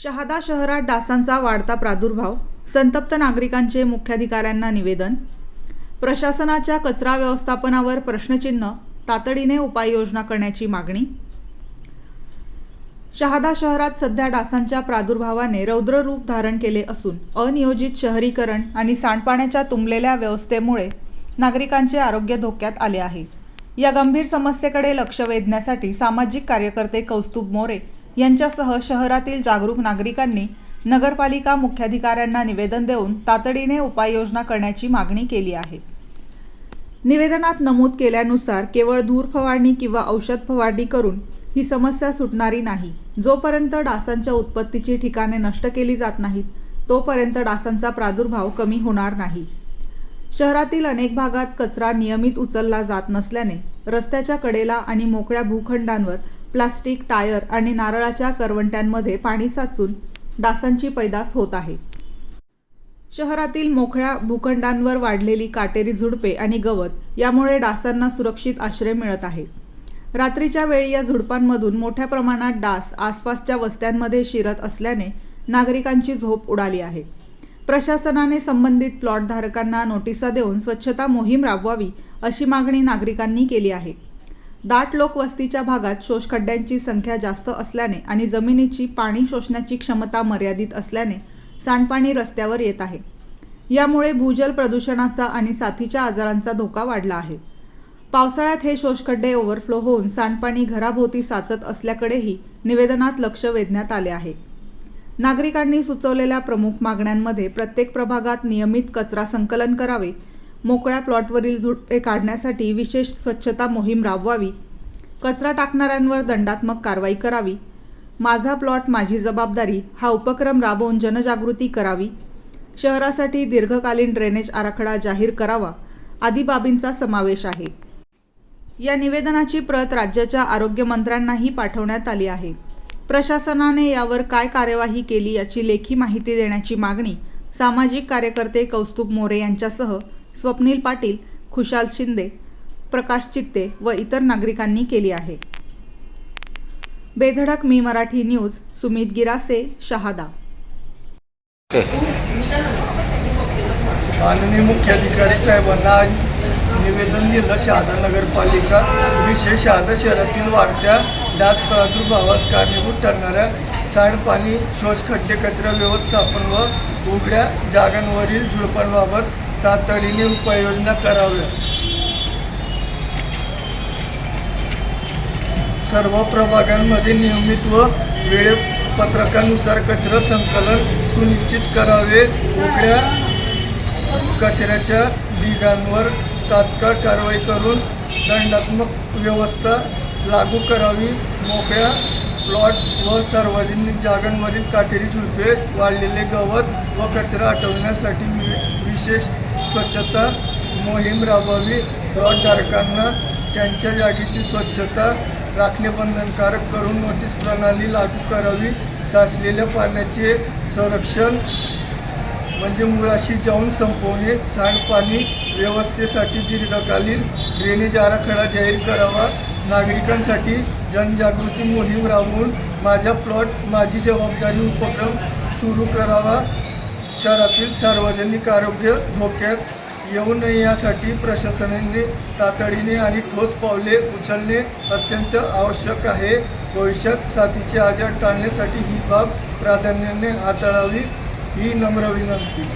शहादा शहरात डासांचा वाढता प्रादुर्भाव, संतप्त नागरिकांचे मुख्याधिकाऱ्यांना निवेदन, प्रशासनाच्या कचरा व्यवस्थापनावर प्रश्नचिन्ह, तातडीने उपाययोजना करण्याची मागणी. शहादा शहरात सध्या डासांच्या प्रादुर्भावाने रौद्र रूप धारण केले असून अनियोजित शहरीकरण आणि सांडपाण्याच्या तुंबलेल्या व्यवस्थेमुळे नागरिकांचे आरोग्य धोक्यात आले आहे. या गंभीर समस्येकडे लक्ष वेधण्यासाठी सामाजिक कार्यकर्ते कौस्तुभ मोरे यांच्यासह शहरातील जागरूक नागरिकांनी नगरपालिका मुख्याधिकाऱ्यांना निवेदन देऊन तातडीने उपाययोजना करण्याची मागणी केली आहे. निवेदनात नमूद केल्यानुसार केवळ धूर फवारणी किंवा औषध फवारणी करून ही समस्या सुटणारी नाही. जोपर्यंत डासांच्या उत्पत्तीची ठिकाणे नष्ट केली जात नाहीत तोपर्यंत डासांचा प्रादुर्भाव कमी होणार नाही. शहरातील अनेक भागात कचरा नियमित उचलला जात नसल्याने रस्त्याच्या कडेला आणि मोकळ्या भूखंडांवर प्लास्टिक, टायर आणि नारळाच्या करवंट्यांमध्ये पाणी साचून डासांची पैदास होत आहे. शहरातील मोकळ्या भूखंडांवर वाढलेली काटेरी झुडपे आणि गवत यामुळे डासांना सुरक्षित आश्रय मिळत आहे. रात्रीच्या वेळी या झुडपांमधून मोठ्या प्रमाणात डास आसपासच्या वस्त्यांमध्ये शिरत असल्याने नागरिकांची झोप उडाली आहे. प्रशासनाने संबंधित प्लॉट धारकांना नोटिसा देऊन स्वच्छता मोहीम राबवावी अशी मागणी नागरिकांनी केली आहे. दाट लोकवस्तीच्या भागात शोषखड्ड्यांची संख्या जास्त असल्याने आणि जमिनीची पाणी शोषण्याची क्षमता मर्यादित असल्याने सांडपाणी रस्त्यावर येत आहे. यामुळे भूजल प्रदूषणाचा आणि साथीच्या आजारांचा धोका वाढला आहे. पावसाळ्यात हे शोषखड्डे ओव्हरफ्लो होऊन सांडपाणी घराभोवती साचत असल्याकडेही निवेदनात लक्ष वेधण्यात आले आहे. नागरिकांनी सुचवलेल्या प्रमुख मागण्यांमध्ये प्रत्येक प्रभागात नियमित कचरा संकलन करावे, मोकळ्या प्लॉटवरील झुडपे काढण्यासाठी विशेष स्वच्छता मोहीम राबवावी, कचरा टाकणाऱ्यांवर दंडात्मक कारवाई करावी, माझा प्लॉट माझी जबाबदारी हा उपक्रम राबवून जनजागृती करावी, शहरासाठी दीर्घकालीन ड्रेनेज आराखडा जाहीर करावा आदी बाबींचा समावेश आहे. या निवेदनाची प्रत राज्याच्या आरोग्यमंत्र्यांनाही पाठवण्यात आली आहे. प्रशासनाने यावर काय कार्यवाही केली याची लेखी माहिती देण्याची मागणी सामाजिक कार्यकर्ते कौस्तुभ मोरे यांच्यासह स्वप्नील पाटील, खुशाल शिंदे, प्रकाश चित्ते व इतर नागरिकांनी केली आहे. बेधडक मी मराठी न्यूज, सुमित गिरासे, शहादा. माननीय मुख्याधिकारी साहेबांना निवेदन दिलं. शहादा नगरपालिका विशेष शहादा शहरातील वाढत्या डास प्रादुर्भावास कारणीभूत ठरणाऱ्या सांडपाणी, शोषखड्डे, कचरा व्यवस्थापन व उघड्या जागांवरील झुडपांबाबत तातडीने उपाययोजना कराव्या. सर्व प्रभागांमध्ये नियमित व वेळापत्रकानुसार कचरा संकलन सुनिश्चित करावे. उघड्या कचऱ्याच्या ढिगांवर तात्काळ कारवाई करून दंडात्मक व्यवस्था लागू करावी. मोकळ्या प्लॉट्स व सार्वजनिक जागांवरील काटेरी झुडपे, वाढलेले गवत व कचरा हटवण्यासाठी विशेष स्वच्छता मोहीम राबवावी. प्लॉटधारकांना त्यांच्या जागेची स्वच्छता राखणे बंधनकारक करून नोटीस प्रणाली लागू करावी. साचलेल्या पाण्याचे संरक्षण म्हणजे मुळाशी जाऊन संपवणे. सांडपाणी व्यवस्थेसाठी दीर्घकालीन ड्रेनेज आराखडा जाहीर करावा. नागरिकांसाठी जनजागृती मोहीम राबवून माझा प्लॉट माझी जबाबदारी उपक्रम सुरू करावा. शहरातील सार्वजनिक आरोग्य धोक्यात येऊ नये यासाठी प्रशासनाने तातडीने आणि ठोस पावले उचलणे अत्यंत आवश्यक आहे. भविष्यात साथीचे आजार टाळण्यासाठी ही बाब प्राधान्याने हाताळावी ही नम्र विनंती.